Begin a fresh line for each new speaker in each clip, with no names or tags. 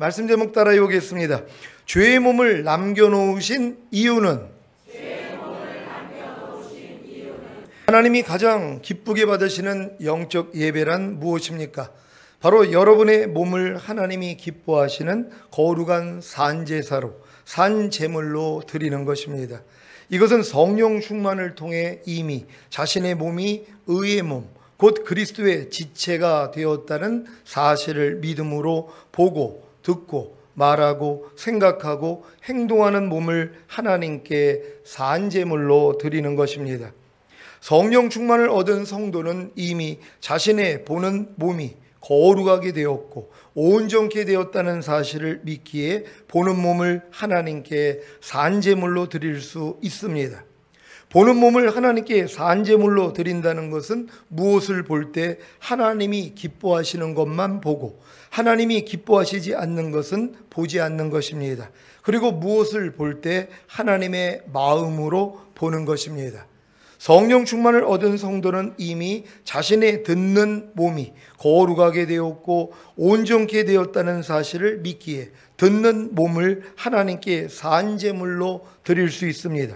말씀 제목 따라해 보겠습니다. 죄의 몸을 남겨놓으신 이유는 하나님이 가장 기쁘게 받으시는 영적 예배란 무엇입니까? 바로 여러분의 몸을 하나님이 기뻐하시는 거룩한 산제사로, 산제물로 드리는 것입니다. 이것은 성령 충만을 통해 이미 자신의 몸이 의의 몸, 곧 그리스도의 지체가 되었다는 사실을 믿음으로 보고 듣고 말하고 생각하고 행동하는 몸을 하나님께 산제물로 드리는 것입니다. 성령 충만을 얻은 성도는 이미 자신의 보는 몸이 거룩하게 되었고 온전케 되었다는 사실을 믿기에 보는 몸을 하나님께 산제물로 드릴 수 있습니다. 보는 몸을 하나님께 산제물로 드린다는 것은 무엇을 볼 때 하나님이 기뻐하시는 것만 보고 하나님이 기뻐하시지 않는 것은 보지 않는 것입니다. 그리고 무엇을 볼 때 하나님의 마음으로 보는 것입니다. 성령 충만을 얻은 성도는 이미 자신의 듣는 몸이 거룩하게 되었고 온전케 되었다는 사실을 믿기에 듣는 몸을 하나님께 산제물로 드릴 수 있습니다.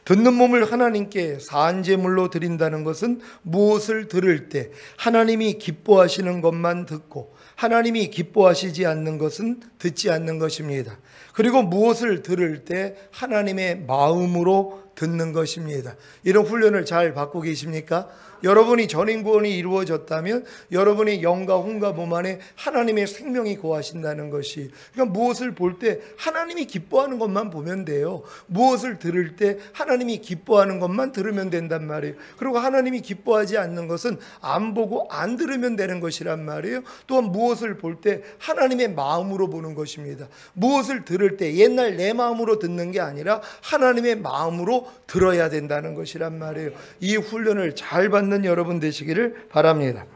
듣는 몸을 하나님께 산제물로 드린다는 것은 무엇을 들을 때 하나님이 기뻐하시는 것만 듣고 하나님이 기뻐하시지 않는 것은 듣지 않는 것입니다. 그리고 무엇을 들을 때 하나님의 마음으로 듣는 것입니다. 이런 훈련을 잘 받고 계십니까? 여러분이 전인구원이 이루어졌다면 여러분의 영과 혼과 몸 안에 하나님의 생명이 거하신다는 것이, 그러니까 무엇을 볼 때 하나님이 기뻐하는 것만 보면 돼요. 무엇을 들을 때 하나님이 기뻐하는 것만 들으면 된단 말이에요. 그리고 하나님이 기뻐하지 않는 것은 안 보고 안 들으면 되는 것이란 말이에요. 또한 무엇을 볼 때 하나님의 마음으로 보는 것입니다. 무엇을 들을 때 옛날 내 마음으로 듣는 게 아니라 하나님의 마음으로 들어야 된다는 것이란 말이에요. 이 훈련을 잘 받는 여러분 되시기를 바랍니다.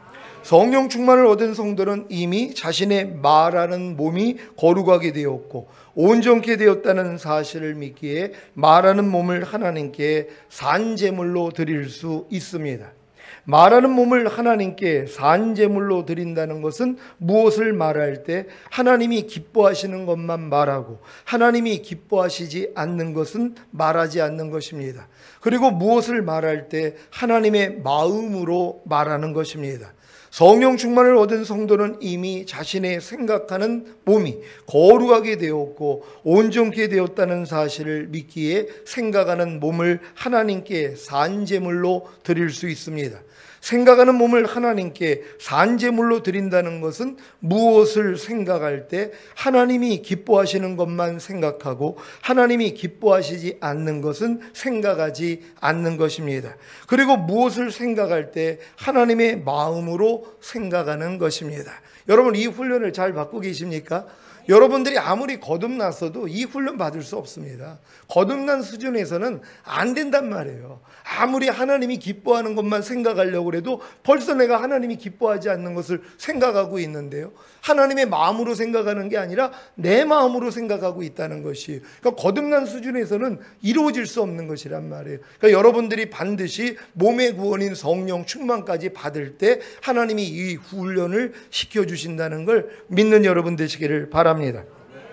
성령 충만을 얻은 성도는 이미 자신의 말하는 몸이 거룩하게 되었고 온전케 되었다는 사실을 믿기에 말하는 몸을 하나님께 산제물로 드릴 수 있습니다. 말하는 몸을 하나님께 산제물로 드린다는 것은 무엇을 말할 때 하나님이 기뻐하시는 것만 말하고 하나님이 기뻐하시지 않는 것은 말하지 않는 것입니다. 그리고 무엇을 말할 때 하나님의 마음으로 말하는 것입니다. 성령 충만을 얻은 성도는 이미 자신의 생각하는 몸이 거룩하게 되었고 온전케 되었다는 사실을 믿기에 생각하는 몸을 하나님께 산제물로 드릴 수 있습니다. 생각하는 몸을 하나님께 산제물로 드린다는 것은 무엇을 생각할 때 하나님이 기뻐하시는 것만 생각하고 하나님이 기뻐하시지 않는 것은 생각하지 않는 것입니다. 그리고 무엇을 생각할 때 하나님의 마음으로 생각하는 것입니다. 여러분, 이 훈련을 잘 받고 계십니까? 여러분들이 아무리 거듭났어도 이 훈련 받을 수 없습니다. 거듭난 수준에서는 안 된단 말이에요. 아무리 하나님이 기뻐하는 것만 생각하려고 해도 벌써 내가 하나님이 기뻐하지 않는 것을 생각하고 있는데요. 하나님의 마음으로 생각하는 게 아니라 내 마음으로 생각하고 있다는 것이, 그러니까 거듭난 수준에서는 이루어질 수 없는 것이란 말이에요. 그러니까 여러분들이 반드시 몸의 구원인 성령 충만까지 받을 때 하나님이 이 훈련을 시켜주신다는 걸 믿는 여러분 되시기를 바랍니다.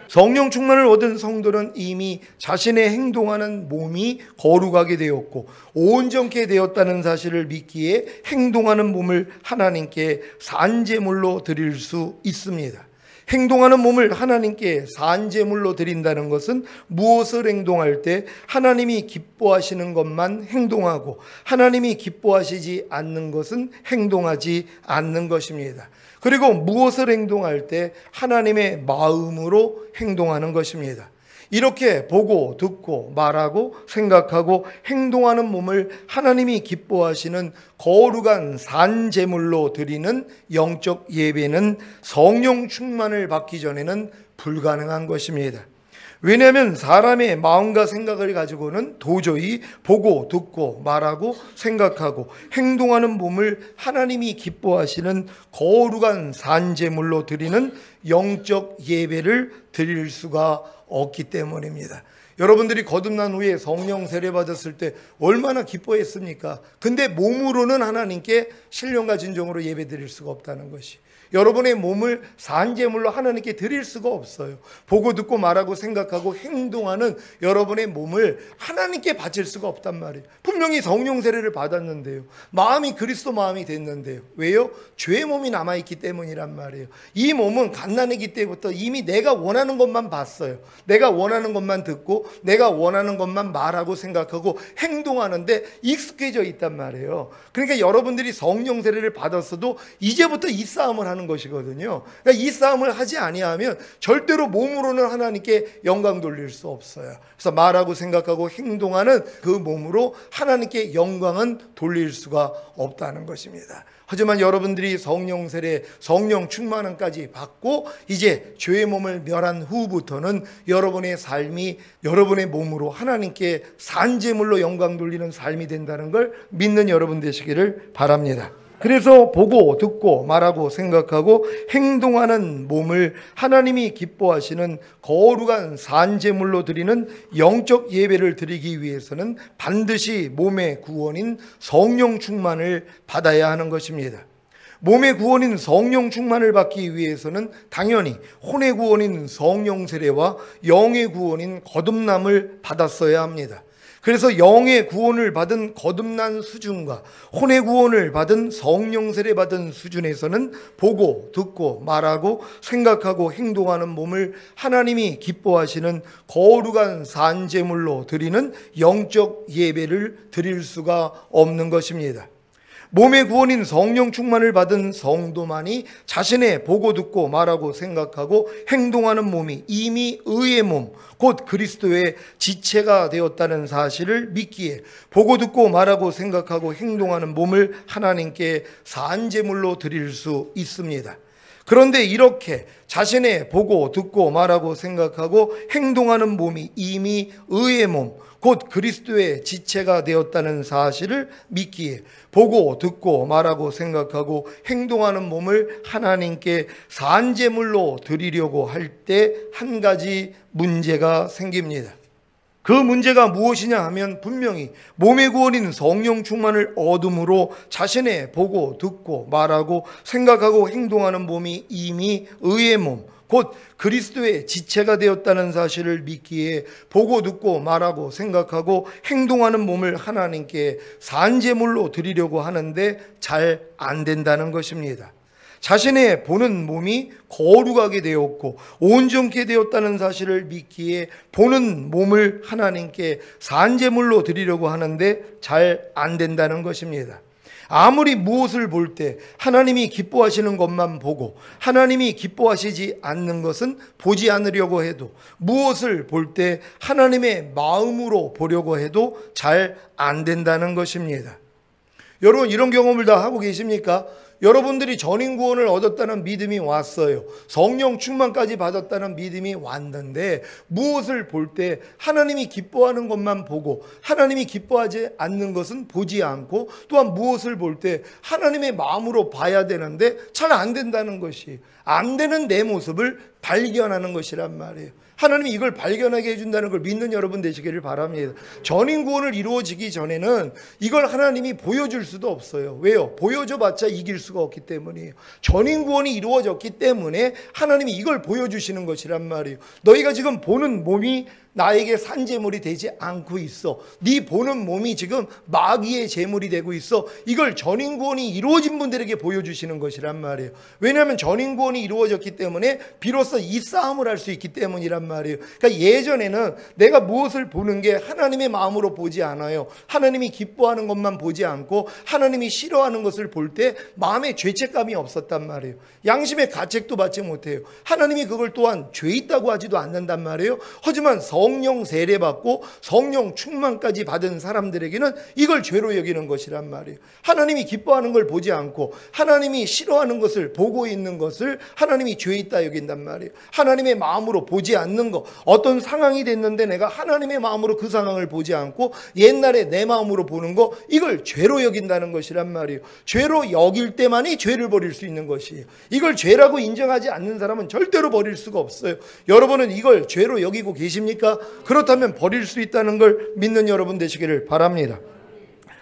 성령 충만을 얻은 성도는 이미 자신의 행동하는 몸이 거룩하게 되었고 온전케 되었다는 사실을 믿기에 행동하는 몸을 하나님께 산제물로 드릴 수 있습니다. 행동하는 몸을 하나님께 산제물로 드린다는 것은 무엇을 행동할 때 하나님이 기뻐하시는 것만 행동하고 하나님이 기뻐하시지 않는 것은 행동하지 않는 것입니다. 그리고 무엇을 행동할 때 하나님의 마음으로 행동하는 것입니다. 이렇게 보고 듣고 말하고 생각하고 행동하는 몸을 하나님이 기뻐하시는 거룩한 산제물로 드리는 영적 예배는 성령 충만을 받기 전에는 불가능한 것입니다. 왜냐하면 사람의 마음과 생각을 가지고는 도저히 보고 듣고 말하고 생각하고 행동하는 몸을 하나님이 기뻐하시는 거룩한 산제물로 드리는 영적 예배를 드릴 수가 없기 때문입니다. 여러분들이 거듭난 후에 성령 세례 받았을 때 얼마나 기뻐했습니까? 근데 몸으로는 하나님께 신령과 진정으로 예배 드릴 수가 없다는 것이, 여러분의 몸을 산제물로 하나님께 드릴 수가 없어요. 보고 듣고 말하고 생각하고 행동하는 여러분의 몸을 하나님께 바칠 수가 없단 말이에요. 분명히 성령 세례를 받았는데요, 마음이 그리스도 마음이 됐는데요. 왜요? 죄의 몸이 남아있기 때문이란 말이에요. 이 몸은 갓난아기 때부터 이미 내가 원하는 것만 봤어요. 내가 원하는 것만 듣고 내가 원하는 것만 말하고 생각하고 행동하는데 익숙해져 있단 말이에요. 그러니까 여러분들이 성령 세례를 받았어도 이제부터 이 싸움을 하는 것이거든요. 그러니까 이 싸움을 하지 아니하면 절대로 몸으로는 하나님께 영광 돌릴 수 없어요. 그래서 말하고 생각하고 행동하는 그 몸으로 하나님께 영광은 돌릴 수가 없다는 것입니다. 하지만 여러분들이 성령 세례, 성령 충만함까지 받고 이제 죄의 몸을 멸한 후부터는 여러분의 삶이 여러분의 몸으로 하나님께 산제물로 영광 돌리는 삶이 된다는 걸 믿는 여러분 되시기를 바랍니다. 그래서 보고 듣고 말하고 생각하고 행동하는 몸을 하나님이 기뻐하시는 거룩한 산제물로 드리는 영적 예배를 드리기 위해서는 반드시 몸의 구원인 성령 충만을 받아야 하는 것입니다. 몸의 구원인 성령 충만을 받기 위해서는 당연히 혼의 구원인 성령 세례와 영의 구원인 거듭남을 받았어야 합니다. 그래서 영의 구원을 받은 거듭난 수준과 혼의 구원을 받은 성령 세례 받은 수준에서는 보고 듣고 말하고 생각하고 행동하는 몸을 하나님이 기뻐하시는 거룩한 산제물로 드리는 영적 예배를 드릴 수가 없는 것입니다. 몸의 구원인 성령 충만을 받은 성도만이 자신의 보고 듣고 말하고 생각하고 행동하는 몸이 이미 의의 몸, 곧 그리스도의 지체가 되었다는 사실을 믿기에 보고 듣고 말하고 생각하고 행동하는 몸을 하나님께 산제물로 드릴 수 있습니다. 그런데 이렇게 자신의 보고 듣고 말하고 생각하고 행동하는 몸이 이미 의의 몸, 곧 그리스도의 지체가 되었다는 사실을 믿기에 보고 듣고 말하고 생각하고 행동하는 몸을 하나님께 산제물로 드리려고 할 때 한 가지 문제가 생깁니다. 그 문제가 무엇이냐 하면 분명히 몸의 구원인 성령 충만을 얻음으로 자신의 보고 듣고 말하고 생각하고 행동하는 몸이 이미 의의 몸, 곧 그리스도의 지체가 되었다는 사실을 믿기에 보고 듣고 말하고 생각하고 행동하는 몸을 하나님께 산제물로 드리려고 하는데 잘 안 된다는 것입니다. 자신의 보는 몸이 거룩하게 되었고 온전케 되었다는 사실을 믿기에 보는 몸을 하나님께 산제물로 드리려고 하는데 잘 안 된다는 것입니다. 아무리 무엇을 볼 때 하나님이 기뻐하시는 것만 보고 하나님이 기뻐하시지 않는 것은 보지 않으려고 해도, 무엇을 볼 때 하나님의 마음으로 보려고 해도 잘 안 된다는 것입니다. 여러분, 이런 경험을 다 하고 계십니까? 여러분들이 전인 구원을 얻었다는 믿음이 왔어요. 성령 충만까지 받았다는 믿음이 왔는데 무엇을 볼 때 하나님이 기뻐하는 것만 보고 하나님이 기뻐하지 않는 것은 보지 않고, 또한 무엇을 볼 때 하나님의 마음으로 봐야 되는데 잘 안 된다는 것이, 안 되는 내 모습을 발견하는 것이란 말이에요. 하나님이 이걸 발견하게 해준다는 걸 믿는 여러분 되시기를 바랍니다. 전인 구원을 이루어지기 전에는 이걸 하나님이 보여줄 수도 없어요. 왜요? 보여줘봤자 이길 수가 없기 때문이에요. 전인 구원이 이루어졌기 때문에 하나님이 이걸 보여주시는 것이란 말이에요. 너희가 지금 보는 몸이 나에게 산제물이 되지 않고 있어. 네 보는 몸이 지금 마귀의 제물이 되고 있어. 이걸 전인구원이 이루어진 분들에게 보여주시는 것이란 말이에요. 왜냐하면 전인구원이 이루어졌기 때문에 비로소 이 싸움을 할 수 있기 때문이란 말이에요. 그러니까 예전에는 내가 무엇을 보는 게 하나님의 마음으로 보지 않아요. 하나님이 기뻐하는 것만 보지 않고 하나님이 싫어하는 것을 볼 때 마음에 죄책감이 없었단 말이에요. 양심의 가책도 받지 못해요. 하나님이 그걸 또한 죄 있다고 하지도 않는단 말이에요. 하지만 성령 세례받고 성령 충만까지 받은 사람들에게는 이걸 죄로 여기는 것이란 말이에요. 하나님이 기뻐하는 걸 보지 않고 하나님이 싫어하는 것을 보고 있는 것을 하나님이 죄 있다 여긴단 말이에요. 하나님의 마음으로 보지 않는 것, 어떤 상황이 됐는데 내가 하나님의 마음으로 그 상황을 보지 않고 옛날에 내 마음으로 보는 거, 이걸 죄로 여긴다는 것이란 말이에요. 죄로 여길 때만이 죄를 버릴 수 있는 것이에요. 이걸 죄라고 인정하지 않는 사람은 절대로 버릴 수가 없어요. 여러분은 이걸 죄로 여기고 계십니까? 그렇다면 버릴 수 있다는 걸 믿는 여러분 되시기를 바랍니다.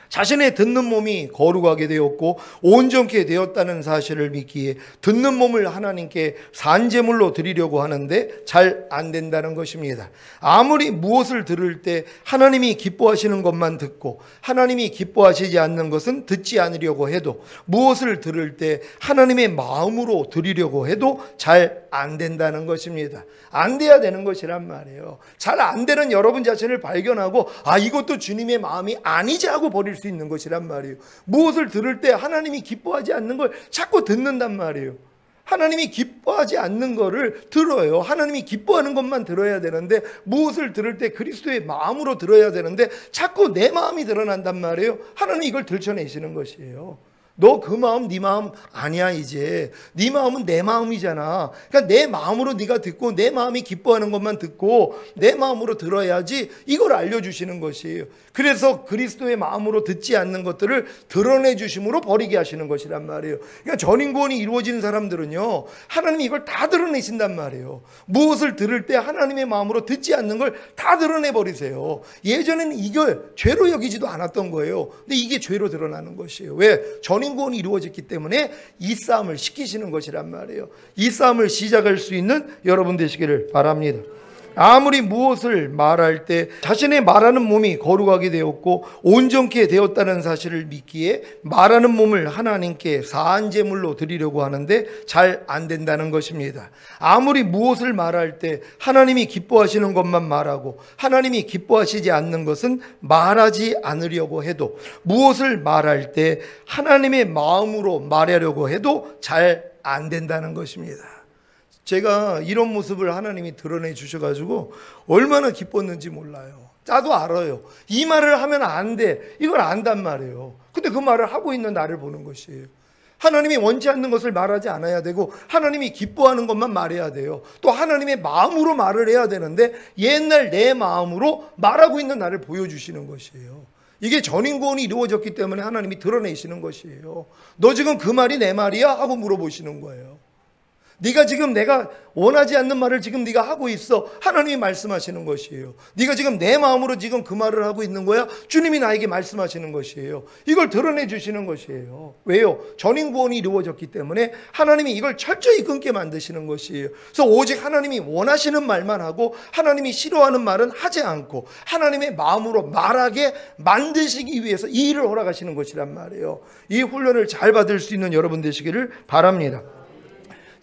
자신의 듣는 몸이 거룩하게 되었고 온전케 되었다는 사실을 믿기에 듣는 몸을 하나님께 산제물로 드리려고 하는데 잘 안 된다는 것입니다. 아무리 무엇을 들을 때 하나님이 기뻐하시는 것만 듣고 하나님이 기뻐하시지 않는 것은 듣지 않으려고 해도, 무엇을 들을 때 하나님의 마음으로 드리려고 해도 잘 안 된다는 것입니다. 안 돼야 되는 것이란 말이에요. 잘 안 되는 여러분 자신을 발견하고 이것도 주님의 마음이 아니지 하고 버릴 수 있는 것이란 말이에요. 무엇을 들을 때 하나님이 기뻐하지 않는 걸 자꾸 듣는단 말이에요. 하나님이 기뻐하지 않는 거를 들어요. 하나님이 기뻐하는 것만 들어야 되는데, 무엇을 들을 때 그리스도의 마음으로 들어야 되는데 자꾸 내 마음이 드러난단 말이에요. 하나님이 이걸 들춰내시는 것이에요. 너 그 마음 네 마음 아니야. 이제 네 마음은 내 마음이잖아. 그러니까 내 마음으로 네가 듣고 내 마음이 기뻐하는 것만 듣고 내 마음으로 들어야지, 이걸 알려주시는 것이에요. 그래서 그리스도의 마음으로 듣지 않는 것들을 드러내 주심으로 버리게 하시는 것이란 말이에요. 그러니까 전인구원이 이루어지는 사람들은요, 하나님이 이걸 다 드러내신단 말이에요. 무엇을 들을 때 하나님의 마음으로 듣지 않는 걸 다 드러내 버리세요. 예전에는 이걸 죄로 여기지도 않았던 거예요. 근데 이게 죄로 드러나는 것이에요. 왜? 전인구원이 이루어졌기 때문에 이 싸움을 시키시는 것이란 말이에요. 이 싸움을 시작할 수 있는 여러분 되시기를 바랍니다. 아무리 무엇을 말할 때 자신의 말하는 몸이 거룩하게 되었고 온전케 되었다는 사실을 믿기에 말하는 몸을 하나님께 사한 제물로 드리려고 하는데 잘 안 된다는 것입니다. 아무리 무엇을 말할 때 하나님이 기뻐하시는 것만 말하고 하나님이 기뻐하시지 않는 것은 말하지 않으려고 해도, 무엇을 말할 때 하나님의 마음으로 말하려고 해도 잘 안 된다는 것입니다. 제가 이런 모습을 하나님이 드러내 주셔가지고 얼마나 기뻤는지 몰라요. 나도 알아요. 이 말을 하면 안 돼, 이걸 안단 말이에요. 근데 그 말을 하고 있는 나를 보는 것이에요. 하나님이 원치 않는 것을 말하지 않아야 되고 하나님이 기뻐하는 것만 말해야 돼요. 또 하나님의 마음으로 말을 해야 되는데 옛날 내 마음으로 말하고 있는 나를 보여주시는 것이에요. 이게 전인구원이 이루어졌기 때문에 하나님이 드러내시는 것이에요. 너 지금 그 말이 내 말이야? 하고 물어보시는 거예요. 네가 지금 내가 원하지 않는 말을 지금 네가 하고 있어. 하나님이 말씀하시는 것이에요. 네가 지금 내 마음으로 지금 그 말을 하고 있는 거야. 주님이 나에게 말씀하시는 것이에요. 이걸 드러내 주시는 것이에요. 왜요? 전인구원이 이루어졌기 때문에 하나님이 이걸 철저히 끊게 만드시는 것이에요. 그래서 오직 하나님이 원하시는 말만 하고 하나님이 싫어하는 말은 하지 않고 하나님의 마음으로 말하게 만드시기 위해서 이 일을 허락하시는 것이란 말이에요. 이 훈련을 잘 받을 수 있는 여러분 되시기를 바랍니다.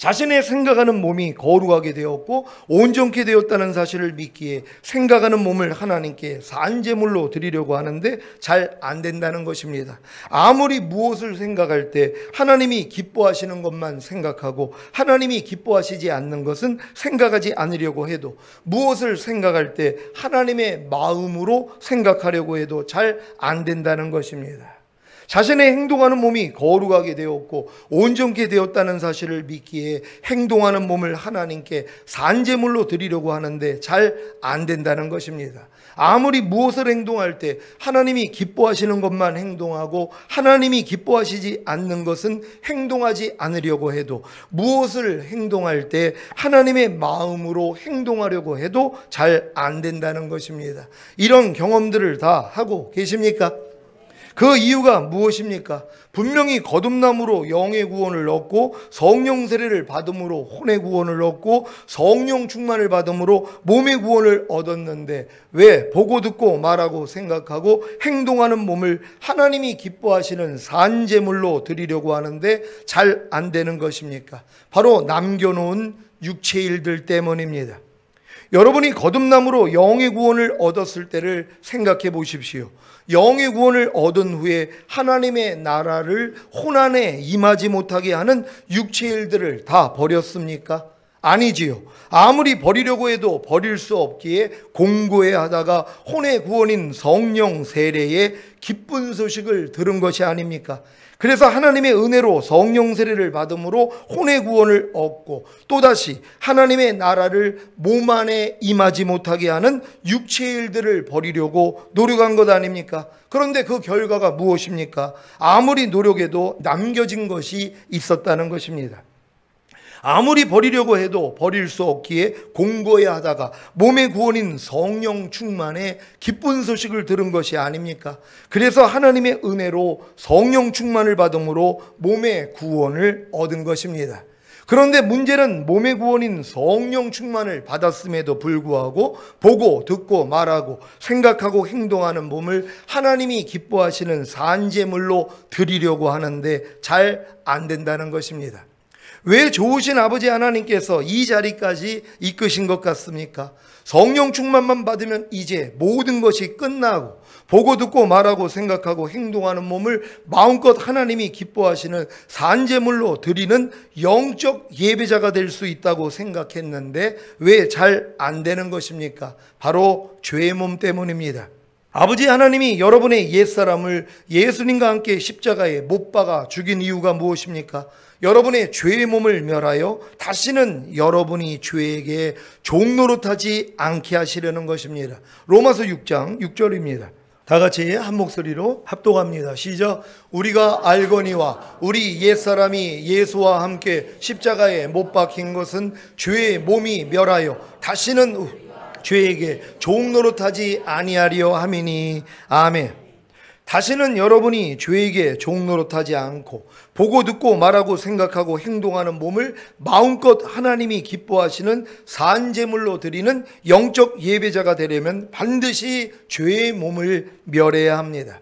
자신의 생각하는 몸이 거룩하게 되었고 온전케 되었다는 사실을 믿기에 생각하는 몸을 하나님께 산제물로 드리려고 하는데 잘 안 된다는 것입니다. 아무리 무엇을 생각할 때 하나님이 기뻐하시는 것만 생각하고 하나님이 기뻐하시지 않는 것은 생각하지 않으려고 해도, 무엇을 생각할 때 하나님의 마음으로 생각하려고 해도 잘 안 된다는 것입니다. 자신의 행동하는 몸이 거룩하게 되었고 온전케 되었다는 사실을 믿기에 행동하는 몸을 하나님께 산제물로 드리려고 하는데 잘 안 된다는 것입니다. 아무리 무엇을 행동할 때 하나님이 기뻐하시는 것만 행동하고 하나님이 기뻐하시지 않는 것은 행동하지 않으려고 해도, 무엇을 행동할 때 하나님의 마음으로 행동하려고 해도 잘 안 된다는 것입니다. 이런 경험들을 다 하고 계십니까? 그 이유가 무엇입니까? 분명히 거듭남으로 영의 구원을 얻고 성령 세례를 받음으로 혼의 구원을 얻고 성령 충만을 받음으로 몸의 구원을 얻었는데 왜 보고 듣고 말하고 생각하고 행동하는 몸을 하나님이 기뻐하시는 산제물로 드리려고 하는데 잘 안 되는 것입니까? 바로 남겨놓은 육체 일들 때문입니다. 여러분이 거듭남으로 영의 구원을 얻었을 때를 생각해 보십시오. 영의 구원을 얻은 후에 하나님의 나라를 혼안에 임하지 못하게 하는 육체의 일들을 다 버렸습니까? 아니지요. 아무리 버리려고 해도 버릴 수 없기에 공고해 하다가 혼의 구원인 성령 세례의 기쁜 소식을 들은 것이 아닙니까? 그래서 하나님의 은혜로 성령 세례를 받음으로 혼의 구원을 얻고 또다시 하나님의 나라를 몸 안에 임하지 못하게 하는 육체의 일들을 버리려고 노력한 것 아닙니까? 그런데 그 결과가 무엇입니까? 아무리 노력해도 남겨진 것이 있었다는 것입니다. 아무리 버리려고 해도 버릴 수 없기에 공고해야 하다가 몸의 구원인 성령 충만의 기쁜 소식을 들은 것이 아닙니까? 그래서 하나님의 은혜로 성령 충만을 받음으로 몸의 구원을 얻은 것입니다. 그런데 문제는 몸의 구원인 성령 충만을 받았음에도 불구하고 보고 듣고 말하고 생각하고 행동하는 몸을 하나님이 기뻐하시는 산제물로 드리려고 하는데 잘 안 된다는 것입니다. 왜 좋으신 아버지 하나님께서 이 자리까지 이끄신 것 같습니까? 성령 충만만 받으면 이제 모든 것이 끝나고 보고 듣고 말하고 생각하고 행동하는 몸을 마음껏 하나님이 기뻐하시는 산제물로 드리는 영적 예배자가 될 수 있다고 생각했는데 왜 잘 안 되는 것입니까? 바로 죄의 몸 때문입니다. 아버지 하나님이 여러분의 옛사람을 예수님과 함께 십자가에 못 박아 죽인 이유가 무엇입니까? 여러분의 죄의 몸을 멸하여 다시는 여러분이 죄에게 종노릇하지 않게 하시려는 것입니다. 로마서 6장 6절입니다. 다 같이 한 목소리로 합독합니다. 시작. 우리가 알거니와 우리 옛사람이 예수와 함께 십자가에 못 박힌 것은 죄의 몸이 멸하여 다시는 죄에게 종노릇하지 아니하리요 함이니. 아멘. 다시는 여러분이 죄에게 종노릇하지 않고 보고 듣고 말하고 생각하고 행동하는 몸을 마음껏 하나님이 기뻐하시는 산제물로 드리는 영적 예배자가 되려면 반드시 죄의 몸을 멸해야 합니다.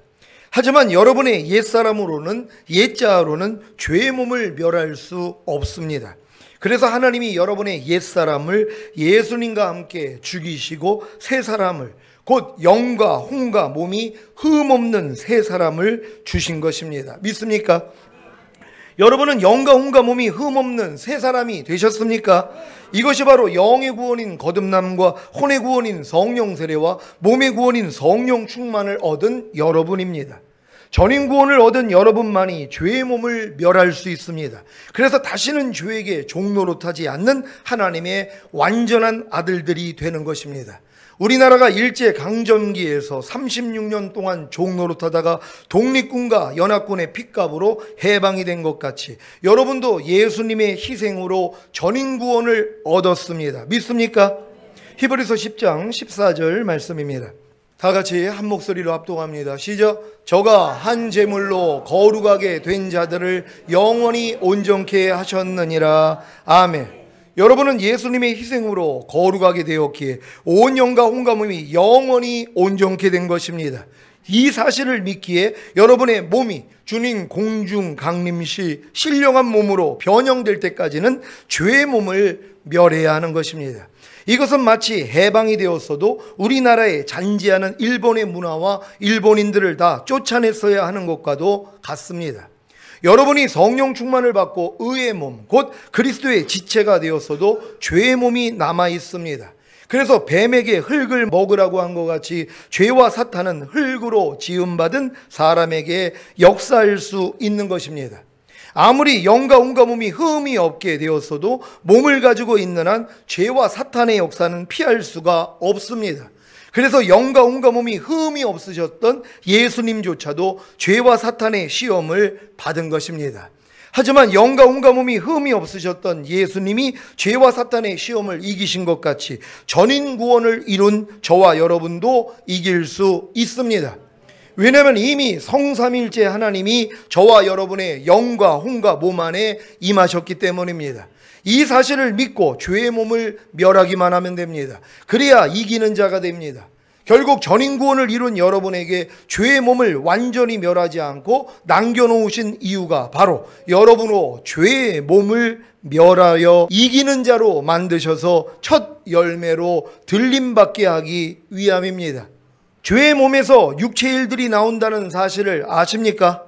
하지만 여러분의 옛사람으로는 옛자로는 죄의 몸을 멸할 수 없습니다. 그래서 하나님이 여러분의 옛사람을 예수님과 함께 죽이시고 새 사람을 곧 영과 혼과 몸이 흠없는 새 사람을 주신 것입니다. 믿습니까? 여러분은 영과 혼과 몸이 흠없는 새 사람이 되셨습니까? 이것이 바로 영의 구원인 거듭남과 혼의 구원인 성령 세례와 몸의 구원인 성령 충만을 얻은 여러분입니다. 전인 구원을 얻은 여러분만이 죄의 몸을 멸할 수 있습니다. 그래서 다시는 죄에게 종노릇하지 않는 하나님의 완전한 아들들이 되는 것입니다. 우리나라가 일제강점기에서 36년 동안 종노릇하다가 독립군과 연합군의 핏값으로 해방이 된 것 같이 여러분도 예수님의 희생으로 전인 구원을 얻었습니다. 믿습니까? 히브리서 10장 14절 말씀입니다. 다 같이 한 목소리로 합독합니다. 시작. 저가 한 제물로 거룩하게 된 자들을 영원히 온전케 하셨느니라. 아멘. 여러분은 예수님의 희생으로 거룩하게 되었기에 온 영과 혼과 몸이 영원히 온전케 된 것입니다. 이 사실을 믿기에 여러분의 몸이 주님 공중 강림 시 신령한 몸으로 변형될 때까지는 죄의 몸을 멸해야 하는 것입니다. 이것은 마치 해방이 되었어도 우리나라에 잔재하는 일본의 문화와 일본인들을 다 쫓아냈어야 하는 것과도 같습니다. 여러분이 성령 충만을 받고 의의 몸, 곧 그리스도의 지체가 되었어도 죄의 몸이 남아 있습니다. 그래서 뱀에게 흙을 먹으라고 한 것 같이 죄와 사탄은 흙으로 지음받은 사람에게 역사할 수 있는 것입니다. 아무리 영과 혼과 몸이 흠이 없게 되었어도 몸을 가지고 있는 한 죄와 사탄의 역사는 피할 수가 없습니다. 그래서 영과 혼과 몸이 흠이 없으셨던 예수님조차도 죄와 사탄의 시험을 받은 것입니다. 하지만 영과 혼과 몸이 흠이 없으셨던 예수님이 죄와 사탄의 시험을 이기신 것 같이 전인 구원을 이룬 저와 여러분도 이길 수 있습니다. 왜냐하면 이미 성삼일체 하나님이 저와 여러분의 영과 혼과 몸 안에 임하셨기 때문입니다. 이 사실을 믿고 죄의 몸을 멸하기만 하면 됩니다. 그래야 이기는 자가 됩니다. 결국 전인 구원을 이룬 여러분에게 죄의 몸을 완전히 멸하지 않고 남겨놓으신 이유가 바로 여러분으로 죄의 몸을 멸하여 이기는 자로 만드셔서 첫 열매로 들림받게 하기 위함입니다. 죄의 몸에서 육체 일들이 나온다는 사실을 아십니까?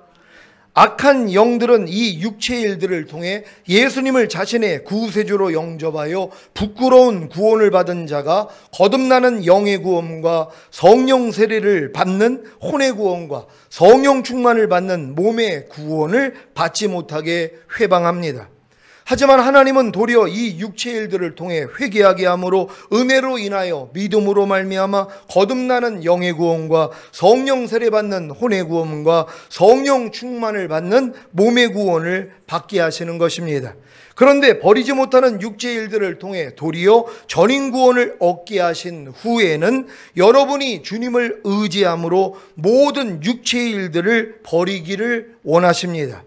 악한 영들은 이 육체의 일들을 통해 예수님을 자신의 구세주로 영접하여 부끄러운 구원을 받은 자가 거듭나는 영의 구원과 성령 세례를 받는 혼의 구원과 성령 충만을 받는 몸의 구원을 받지 못하게 회방합니다. 하지만 하나님은 도리어 이 육체의 일들을 통해 회개하게 함으로 은혜로 인하여 믿음으로 말미암아 거듭나는 영의 구원과 성령 세례 받는 혼의 구원과 성령 충만을 받는 몸의 구원을 받게 하시는 것입니다. 그런데 버리지 못하는 육체의 일들을 통해 도리어 전인 구원을 얻게 하신 후에는 여러분이 주님을 의지함으로 모든 육체의 일들을 버리기를 원하십니다.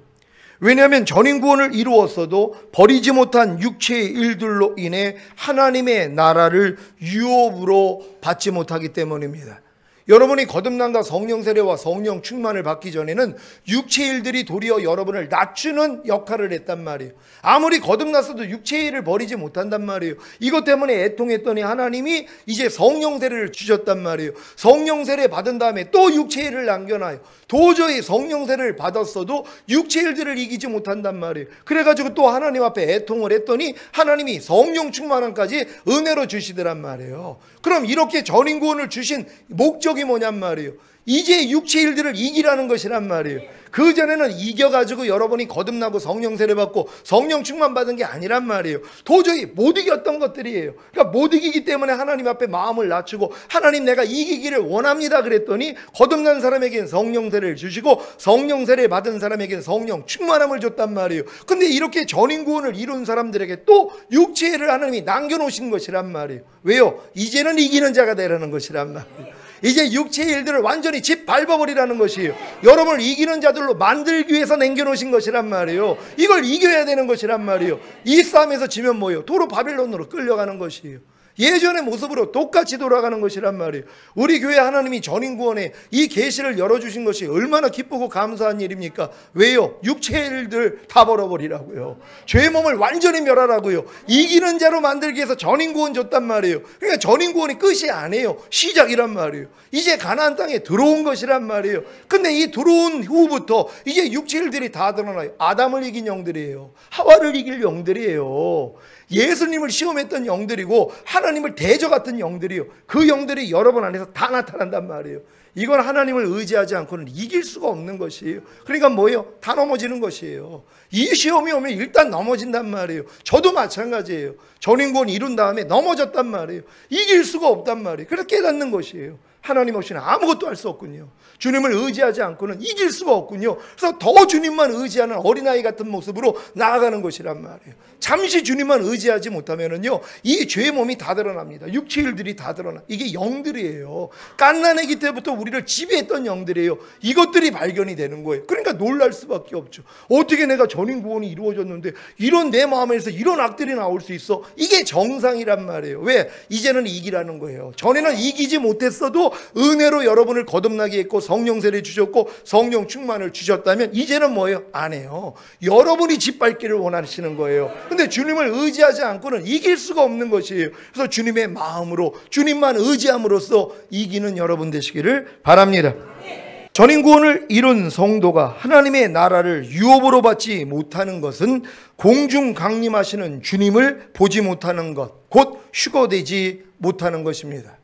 왜냐하면 전인 구원을 이루었어도 버리지 못한 육체의 일들로 인해 하나님의 나라를 유업으로 받지 못하기 때문입니다. 여러분이 거듭남과 성령 세례와 성령 충만을 받기 전에는 육체의 일들이 도리어 여러분을 낮추는 역할을 했단 말이에요. 아무리 거듭났어도 육체의 일을 버리지 못한단 말이에요. 이것 때문에 애통했더니 하나님이 이제 성령 세례를 주셨단 말이에요. 성령 세례 받은 다음에 또 육체의 일을 남겨놔요. 도저히 성령 세례를 받았어도 육체의 일들을 이기지 못한단 말이에요. 그래가지고 또 하나님 앞에 애통을 했더니 하나님이 성령 충만함까지 은혜로 주시더란 말이에요. 그럼 이렇게 전인 구원을 주신 목적이 뭐냔 말이에요. 이제 육체의 일들을 이기라는 것이란 말이에요. 그전에는 이겨가지고 여러분이 거듭나고 성령 세례 받고 성령 충만 받은 게 아니란 말이에요. 도저히 못 이겼던 것들이에요. 그러니까 못 이기기 때문에 하나님 앞에 마음을 낮추고 하나님 내가 이기기를 원합니다 그랬더니 거듭난 사람에겐 성령 세례를 주시고 성령 세례 받은 사람에겐 성령 충만함을 줬단 말이에요. 근데 이렇게 전인 구원을 이룬 사람들에게 또 육체를 하나님이 남겨놓으신 것이란 말이에요. 왜요? 이제는 이기는 자가 되라는 것이란 말이에요. 이제 육체의 일들을 완전히 짓밟아버리라는 것이에요. 여러분을 이기는 자들로 만들기 위해서 남겨놓으신 것이란 말이에요. 이걸 이겨야 되는 것이란 말이에요. 이 싸움에서 지면 뭐예요? 도로 바빌론으로 끌려가는 것이에요. 예전의 모습으로 똑같이 돌아가는 것이란 말이에요. 우리 교회 하나님이 전인 구원에 이 계시를 열어주신 것이 얼마나 기쁘고 감사한 일입니까? 왜요? 육체의 일들 다 벌어버리라고요. 죄의 몸을 완전히 멸하라고요. 이기는 자로 만들기 위해서 전인 구원 줬단 말이에요. 그러니까 전인 구원이 끝이 아니에요. 시작이란 말이에요. 이제 가나안 땅에 들어온 것이란 말이에요. 근데 이 들어온 후부터 이제 육체의 일들이 다 드러나요. 아담을 이긴 영들이에요. 하와를 이길 영들이에요. 예수님을 시험했던 영들이고 하나님을 대적했던 영들이요. 그 영들이 여러분 안에서 다 나타난단 말이에요. 이건 하나님을 의지하지 않고는 이길 수가 없는 것이에요. 그러니까 뭐예요? 다 넘어지는 것이에요. 이 시험이 오면 일단 넘어진단 말이에요. 저도 마찬가지예요. 전인구원 이룬 다음에 넘어졌단 말이에요. 이길 수가 없단 말이에요. 그래서 깨닫는 것이에요. 하나님 없이는 아무것도 할 수 없군요. 주님을 의지하지 않고는 이길 수가 없군요. 그래서 더 주님만 의지하는 어린아이 같은 모습으로 나아가는 것이란 말이에요. 잠시 주님만 의지하지 못하면은요, 이 죄의 몸이 다 드러납니다. 육체의 일들이 다 드러나. 이게 영들이에요. 갓난아기 때부터 우리를 지배했던 영들이에요. 이것들이 발견이 되는 거예요. 그러니까 놀랄 수밖에 없죠. 어떻게 내가 전인 구원이 이루어졌는데 이런 내 마음에서 이런 악들이 나올 수 있어? 이게 정상이란 말이에요. 왜? 이제는 이기라는 거예요. 전에는 이기지 못했어도 은혜로 여러분을 거듭나게 했고 성령 세례 주셨고 성령 충만을 주셨다면 이제는 뭐예요? 안 해요. 여러분이 짓밟기를 원하시는 거예요. 근데 주님을 의지하지 않고는 이길 수가 없는 것이에요. 그래서 주님의 마음으로 주님만 의지함으로써 이기는 여러분 되시기를 바랍니다. 전인 구원을 이룬 성도가 하나님의 나라를 유업으로 받지 못하는 것은 공중 강림하시는 주님을 보지 못하는 것, 곧 휴거되지 못하는 것입니다.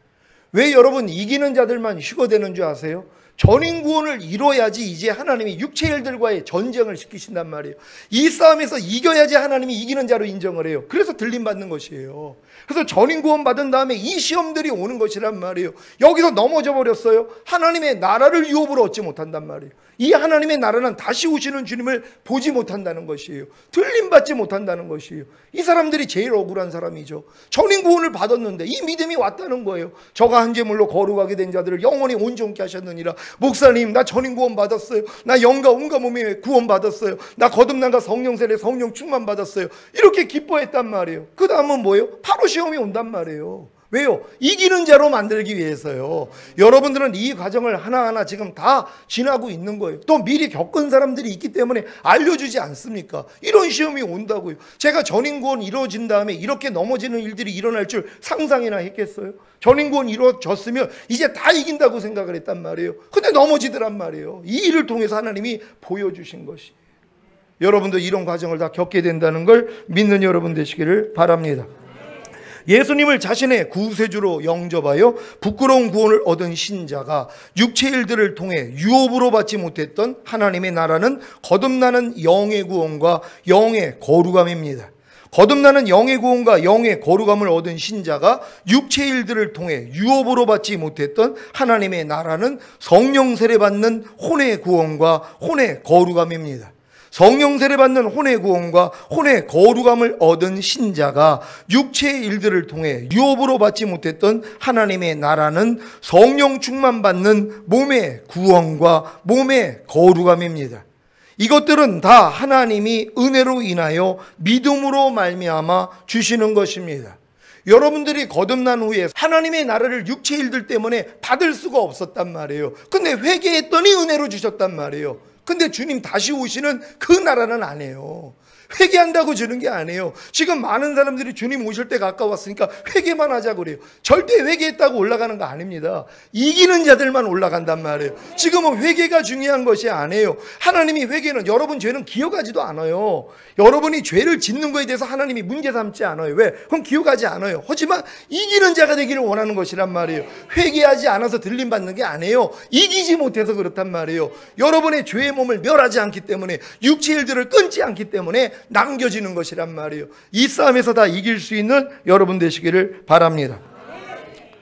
왜 여러분 이기는 자들만 휴거되는 줄 아세요? 전인 구원을 이뤄야지 이제 하나님이 육체의 일들과의 전쟁을 시키신단 말이에요. 이 싸움에서 이겨야지 하나님이 이기는 자로 인정을 해요. 그래서 들림받는 것이에요. 그래서 전인 구원 받은 다음에 이 시험들이 오는 것이란 말이에요. 여기서 넘어져 버렸어요. 하나님의 나라를 유업으로 얻지 못한단 말이에요. 이 하나님의 나라는 다시 오시는 주님을 보지 못한다는 것이에요. 들림받지 못한다는 것이에요. 이 사람들이 제일 억울한 사람이죠. 전인 구원을 받았는데 이 믿음이 왔다는 거예요. 저가 한 제물로 거룩하게 된 자들을 영원히 온전케 하셨느니라. 목사님, 나 전인 구원 받았어요. 나 영과 온과 몸에 구원 받았어요. 나 거듭남과 성령 세례 성령 충만 받았어요. 이렇게 기뻐했단 말이에요. 그 다음은 뭐예요? 바로 시험이 온단 말이에요. 왜요? 이기는 자로 만들기 위해서요. 여러분들은 이 과정을 하나하나 지금 다 지나고 있는 거예요. 또 미리 겪은 사람들이 있기 때문에 알려주지 않습니까? 이런 시험이 온다고요. 제가 전인구원 이루어진 다음에 이렇게 넘어지는 일들이 일어날 줄 상상이나 했겠어요? 전인구원 이루어졌으면 이제 다 이긴다고 생각을 했단 말이에요. 근데 넘어지더란 말이에요. 이 일을 통해서 하나님이 보여주신 것이. 여러분도 이런 과정을 다 겪게 된다는 걸 믿는 여러분 되시기를 바랍니다. 예수님을 자신의 구세주로 영접하여 부끄러운 구원을 얻은 신자가 육체의 일들을 통해 유업으로 받지 못했던 하나님의 나라는 거듭나는 영의 구원과 영의 거룩함입니다. 거듭나는 영의 구원과 영의 거룩함을 얻은 신자가 육체의 일들을 통해 유업으로 받지 못했던 하나님의 나라는 성령 세례 받는 혼의 구원과 혼의 거룩함입니다. 성령 세례 받는 혼의 구원과 혼의 거룩함을 얻은 신자가 육체의 일들을 통해 유업으로 받지 못했던 하나님의 나라는 성령 충만 받는 몸의 구원과 몸의 거룩함입니다. 이것들은 다 하나님이 은혜로 인하여 믿음으로 말미암아 주시는 것입니다. 여러분들이 거듭난 후에 하나님의 나라를 육체의 일들 때문에 받을 수가 없었단 말이에요. 근데 회개했더니 은혜로 주셨단 말이에요. 근데 주님 다시 오시는 그 나라는 아니에요. 회개한다고 주는 게 아니에요. 지금 많은 사람들이 주님 오실 때 가까웠으니까 회개만 하자고 그래요. 절대 회개했다고 올라가는 거 아닙니다. 이기는 자들만 올라간단 말이에요. 지금은 회개가 중요한 것이 아니에요. 하나님이 회개는 여러분 죄는 기억하지도 않아요. 여러분이 죄를 짓는 거에 대해서 하나님이 문제 삼지 않아요. 왜? 그럼 기억하지 않아요. 하지만 이기는 자가 되기를 원하는 것이란 말이에요. 회개하지 않아서 들림받는 게 아니에요. 이기지 못해서 그렇단 말이에요. 여러분의 죄의 몸을 멸하지 않기 때문에, 육체 일들을 끊지 않기 때문에 남겨지는 것이란 말이에요. 이 싸움에서 다 이길 수 있는 여러분 되시기를 바랍니다.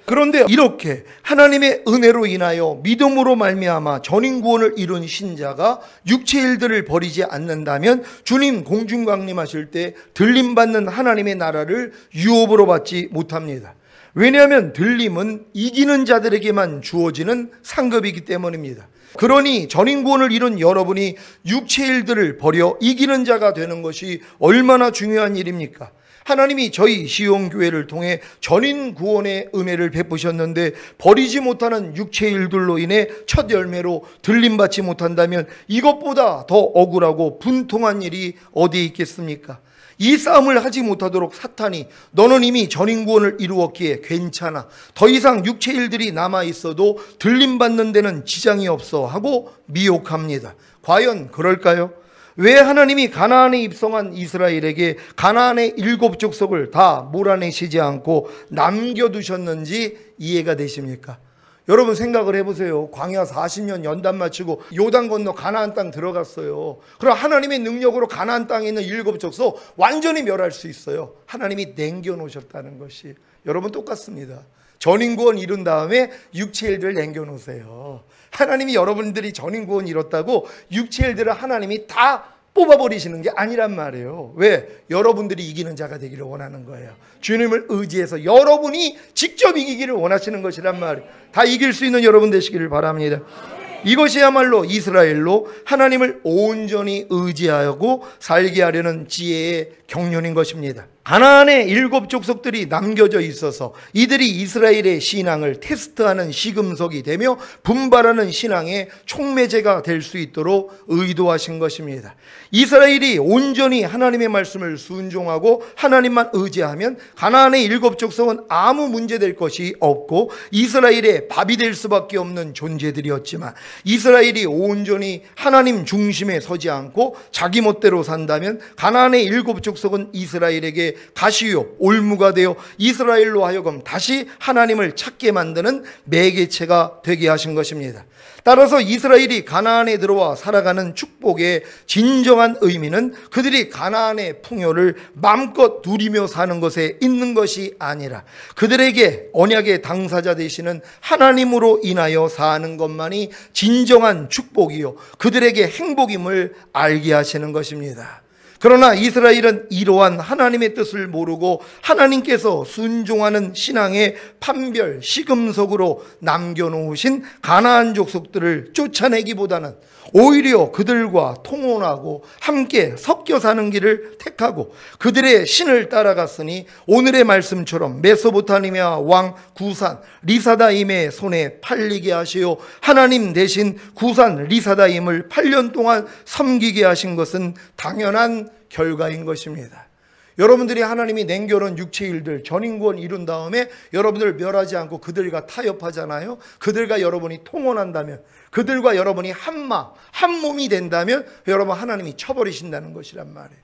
그런데 이렇게 하나님의 은혜로 인하여 믿음으로 말미암아 전인구원을 이룬 신자가 육체 일들을 버리지 않는다면 주님 공중강림하실 때 들림받는 하나님의 나라를 유업으로 받지 못합니다. 왜냐하면 들림은 이기는 자들에게만 주어지는 상급이기 때문입니다. 그러니 전인구원을 이룬 여러분이 육체의 일들을 버려 이기는 자가 되는 것이 얼마나 중요한 일입니까? 하나님이 저희 시온교회를 통해 전인구원의 은혜를 베푸셨는데 버리지 못하는 육체의 일들로 인해 첫 열매로 들림받지 못한다면 이것보다 더 억울하고 분통한 일이 어디 있겠습니까? 이 싸움을 하지 못하도록 사탄이 너는 이미 전인구원을 이루었기에 괜찮아, 더 이상 육체 일들이 남아있어도 들림받는 데는 지장이 없어 하고 미혹합니다. 과연 그럴까요? 왜 하나님이 가나안에 입성한 이스라엘에게 가나안의 7 족속을 다 몰아내시지 않고 남겨두셨는지 이해가 되십니까? 여러분 생각을 해보세요. 광야 40년 연단 마치고 요단 건너 가나안 땅 들어갔어요. 그럼 하나님의 능력으로 가나안 땅에 있는 7 족속 완전히 멸할 수 있어요. 하나님이 남겨놓으셨다는 것이. 여러분 똑같습니다. 전인구원 이룬 다음에 육체 일들을 남겨놓으세요. 하나님이 여러분들이 전인구원 이뤘다고 육체 일들을 하나님이 다 뽑아버리시는 게 아니란 말이에요. 왜? 여러분들이 이기는 자가 되기를 원하는 거예요. 주님을 의지해서 여러분이 직접 이기기를 원하시는 것이란 말이에요. 다 이길 수 있는 여러분 되시기를 바랍니다. 이것이야말로 이스라엘로 하나님을 온전히 의지하고 살게 하려는 지혜의 경륜인 것입니다. 가나안의 7 족속들이 남겨져 있어서 이들이 이스라엘의 신앙을 테스트하는 시금석이 되며 분발하는 신앙의 촉매제가 될 수 있도록 의도하신 것입니다. 이스라엘이 온전히 하나님의 말씀을 순종하고 하나님만 의지하면 가나안의 7 족속은 아무 문제될 것이 없고 이스라엘의 밥이 될 수밖에 없는 존재들이었지만, 이스라엘이 온전히 하나님 중심에 서지 않고 자기 멋대로 산다면 가나안의 7 족속은 이스라엘에게 가시요 올무가 되어 이스라엘로 하여금 다시 하나님을 찾게 만드는 매개체가 되게 하신 것입니다. 따라서 이스라엘이 가나안에 들어와 살아가는 축복의 진정한 의미는 그들이 가나안의 풍요를 마음껏 누리며 사는 것에 있는 것이 아니라 그들에게 언약의 당사자 되시는 하나님으로 인하여 사는 것만이 진정한 축복이요 그들에게 행복임을 알게 하시는 것입니다. 그러나 이스라엘은 이러한 하나님의 뜻을 모르고 하나님께서 순종하는 신앙의 판별 시금석으로 남겨놓으신 가나안 족속들을 쫓아내기보다는 오히려 그들과 통혼하고 함께 섞여 사는 길을 택하고 그들의 신을 따라갔으니 오늘의 말씀처럼 메소포타미아 왕 구산 리사다임의 손에 팔리게 하시어 하나님 대신 구산 리사다임을 8년 동안 섬기게 하신 것은 당연한 결과인 것입니다. 여러분들이 하나님이 남겨놓은 육체 일들 전인구원 이룬 다음에 여러분들을 멸하지 않고 그들과 타협하잖아요. 그들과 여러분이 통혼한다면, 그들과 여러분이 한 몸이 된다면 여러분 하나님이 쳐버리신다는 것이란 말이에요.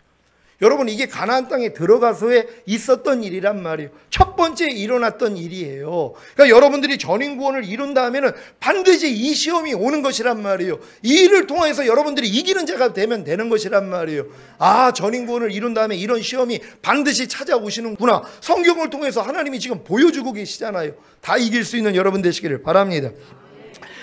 여러분, 이게 가나안 땅에 들어가서에 있었던 일이란 말이에요. 첫 번째 일어났던 일이에요. 그러니까 여러분들이 전인구원을 이룬 다음에는 반드시 이 시험이 오는 것이란 말이에요. 이 일을 통해서 여러분들이 이기는 자가 되면 되는 것이란 말이에요. 아, 전인구원을 이룬 다음에 이런 시험이 반드시 찾아오시는구나. 성경을 통해서 하나님이 지금 보여주고 계시잖아요. 다 이길 수 있는 여러분 되시기를 바랍니다.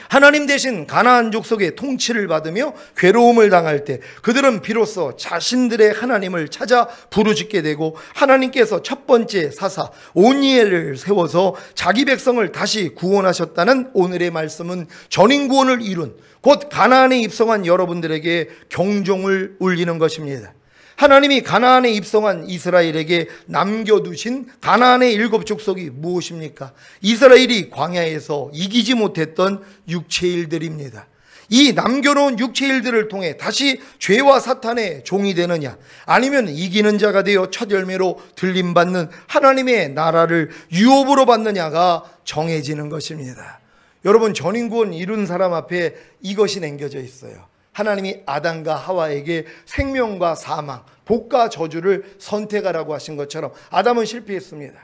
하나님 대신 가나안 족속의 통치를 받으며 괴로움을 당할 때 그들은 비로소 자신들의 하나님을 찾아 부르짖게 되고, 하나님께서 첫 번째 사사 오니엘을 세워서 자기 백성을 다시 구원하셨다는 오늘의 말씀은 전인구원을 이룬 곧 가나안에 입성한 여러분들에게 경종을 울리는 것입니다. 하나님이 가나안에 입성한 이스라엘에게 남겨두신 가나안의 7 족속이 무엇입니까? 이스라엘이 광야에서 이기지 못했던 육체의 일들입니다. 이 남겨놓은 육체의 일들을 통해 다시 죄와 사탄의 종이 되느냐, 아니면 이기는 자가 되어 첫 열매로 들림받는 하나님의 나라를 유업으로 받느냐가 정해지는 것입니다. 여러분, 전인구원 이룬 사람 앞에 이것이 남겨져 있어요. 하나님이 아담과 하와에게 생명과 사망, 복과 저주를 선택하라고 하신 것처럼 아담은 실패했습니다.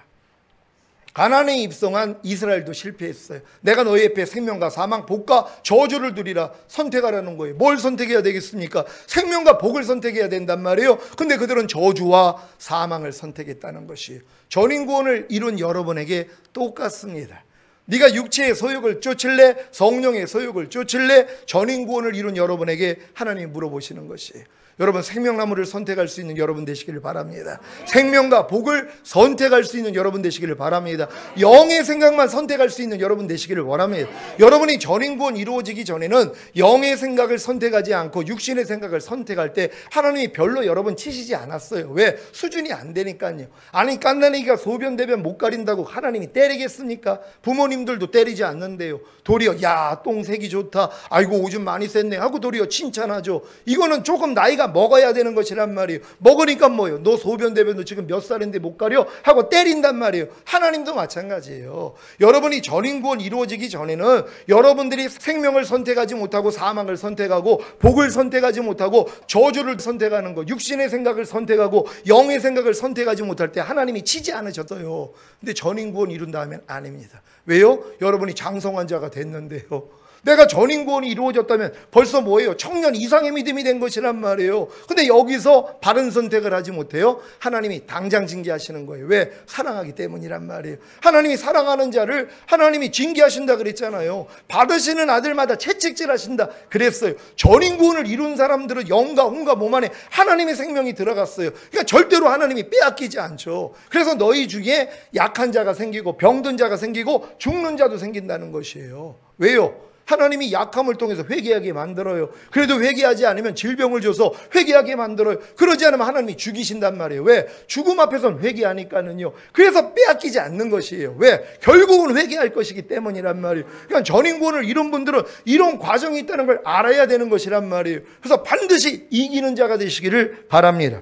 가나안에 입성한 이스라엘도 실패했어요. 내가 너희 앞에 생명과 사망, 복과 저주를 두리라 선택하라는 거예요. 뭘 선택해야 되겠습니까? 생명과 복을 선택해야 된단 말이에요. 근데 그들은 저주와 사망을 선택했다는 것이에요. 전인구원을 이룬 여러분에게 똑같습니다. 네가 육체의 소욕을 쫓을래? 성령의 소욕을 쫓을래? 전인구원을 이룬 여러분에게 하나님이 물어보시는 것이에요. 여러분, 생명나무를 선택할 수 있는 여러분 되시기를 바랍니다. 생명과 복을 선택할 수 있는 여러분 되시기를 바랍니다. 영의 생각만 선택할 수 있는 여러분 되시기를 원합니다. 여러분이 전인구원 이루어지기 전에는 영의 생각을 선택하지 않고 육신의 생각을 선택할 때 하나님이 별로 여러분 치시지 않았어요. 왜? 수준이 안 되니까요. 아니, 깐난이가 소변 대변 못 가린다고 하나님이 때리겠습니까? 부모님들도 때리지 않는데요. 도리어 야, 똥색이 좋다, 아이고 오줌 많이 뺐네 하고 도리어 칭찬하죠. 이거는 조금 나이가 먹어야 되는 것이란 말이에요. 먹으니까 뭐예요? 너 소변 대변도 지금 몇 살인데 못 가려? 하고 때린단 말이에요. 하나님도 마찬가지예요. 여러분이 전인구원 이루어지기 전에는 여러분들이 생명을 선택하지 못하고 사망을 선택하고 복을 선택하지 못하고 저주를 선택하는 거, 육신의 생각을 선택하고 영의 생각을 선택하지 못할 때 하나님이 치지 않으셨어요. 근데 전인구원 이룬 다음엔 아닙니다. 왜요? 여러분이 장성한 자가 됐는데요. 내가 전인구원이 이루어졌다면 벌써 뭐예요? 청년 이상의 믿음이 된 것이란 말이에요. 근데 여기서 바른 선택을 하지 못해요. 하나님이 당장 징계하시는 거예요. 왜? 사랑하기 때문이란 말이에요. 하나님이 사랑하는 자를 하나님이 징계하신다 그랬잖아요. 받으시는 아들마다 채찍질 하신다 그랬어요. 전인구원을 이룬 사람들은 영과 혼과 몸 안에 하나님의 생명이 들어갔어요. 그러니까 절대로 하나님이 빼앗기지 않죠. 그래서 너희 중에 약한 자가 생기고 병든 자가 생기고 죽는 자도 생긴다는 것이에요. 왜요? 하나님이 약함을 통해서 회개하게 만들어요. 그래도 회개하지 않으면 질병을 줘서 회개하게 만들어요. 그러지 않으면 하나님이 죽이신단 말이에요. 왜? 죽음 앞에서는 회개하니까는요. 그래서 빼앗기지 않는 것이에요. 왜? 결국은 회개할 것이기 때문이란 말이에요. 그러니까 전인구원을 이룬 분들은 이런 과정이 있다는 걸 알아야 되는 것이란 말이에요. 그래서 반드시 이기는 자가 되시기를 바랍니다.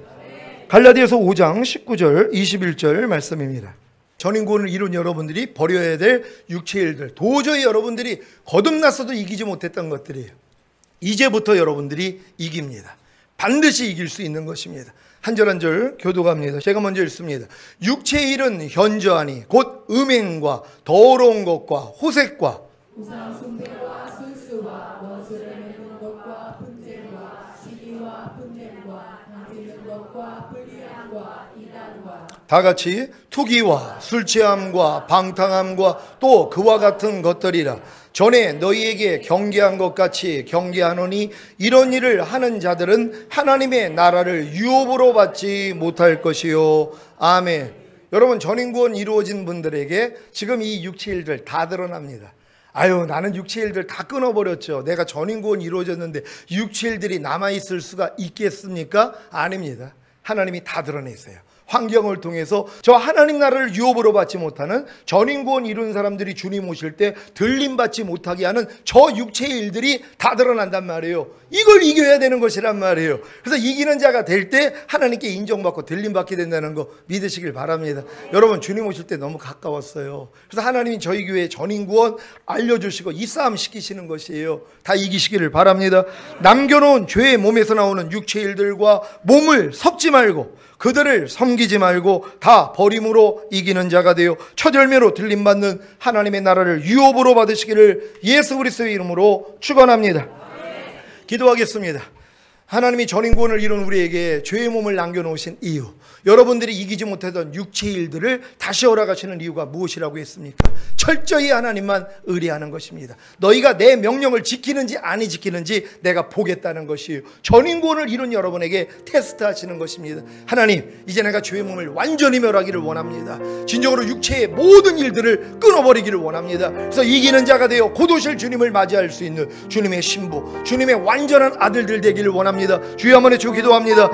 갈라디아서 5장 19절 21절 말씀입니다. 전인구원을 이룬 여러분들이 버려야 될 육체의 일들, 도저히 여러분들이 거듭났어도 이기지 못했던 것들이에요. 이제부터 여러분들이 이깁니다. 반드시 이길 수 있는 것입니다. 한 절 한 절 교독합니다. 제가 먼저 읽습니다. 육체의 일은 현저하니 곧 음행과 더러운 것과 호색과
우상 숭배와 술수와 원수를 맺는 것과 분쟁과 시기와 분냄과 당지는 것과 불리함과 이단과
다 같이 투기와 술취함과 방탕함과 또 그와 같은 것들이라. 전에 너희에게 경계한 것 같이 경계하노니 이런 일을 하는 자들은 하나님의 나라를 유업으로 받지 못할 것이요. 아멘. 여러분, 전인구원 이루어진 분들에게 지금 이 육체의 일들 다 드러납니다. 아유, 나는 육체의 일들 다 끊어버렸죠. 내가 전인구원 이루어졌는데 육체의 일들이 남아있을 수가 있겠습니까? 아닙니다. 하나님이 다 드러내세요. 환경을 통해서 저 하나님 나라를 유업으로 받지 못하는 전인구원 이룬 사람들이 주님 오실 때 들림받지 못하게 하는 저 육체의 일들이 다 드러난단 말이에요. 이걸 이겨야 되는 것이란 말이에요. 그래서 이기는 자가 될 때 하나님께 인정받고 들림받게 된다는 거 믿으시길 바랍니다. 여러분, 주님 오실 때 너무 가까웠어요. 그래서 하나님이 저희 교회 전인구원 알려주시고 이 싸움 시키시는 것이에요. 다 이기시기를 바랍니다. 남겨놓은 죄의 몸에서 나오는 육체의 일들과 몸을 섞지 말고 그들을 섬기지 말고 다 버림으로 이기는 자가 되어 첫 열매로 들림받는 하나님의 나라를 유업으로 받으시기를 예수 그리스도의 이름으로 축원합니다. 기도하겠습니다. 하나님이 전인구원을 이룬 우리에게 죄의 몸을 남겨놓으신 이유, 여러분들이 이기지 못하던 육체의 일들을 다시 허락하시는 이유가 무엇이라고 했습니까? 철저히 하나님만 의뢰하는 것입니다. 너희가 내 명령을 지키는지 아니 지키는지 내가 보겠다는 것이에요. 전인구원을 이룬 여러분에게 테스트하시는 것입니다. 하나님, 이제 내가 죄의 몸을 완전히 멸하기를 원합니다. 진정으로 육체의 모든 일들을 끊어버리기를 원합니다. 그래서 이기는 자가 되어 곧 오실 주님을 맞이할 수 있는 주님의 신부, 주님의 완전한 아들들 되기를 원합니다. 주여 한번 주 기도합니다.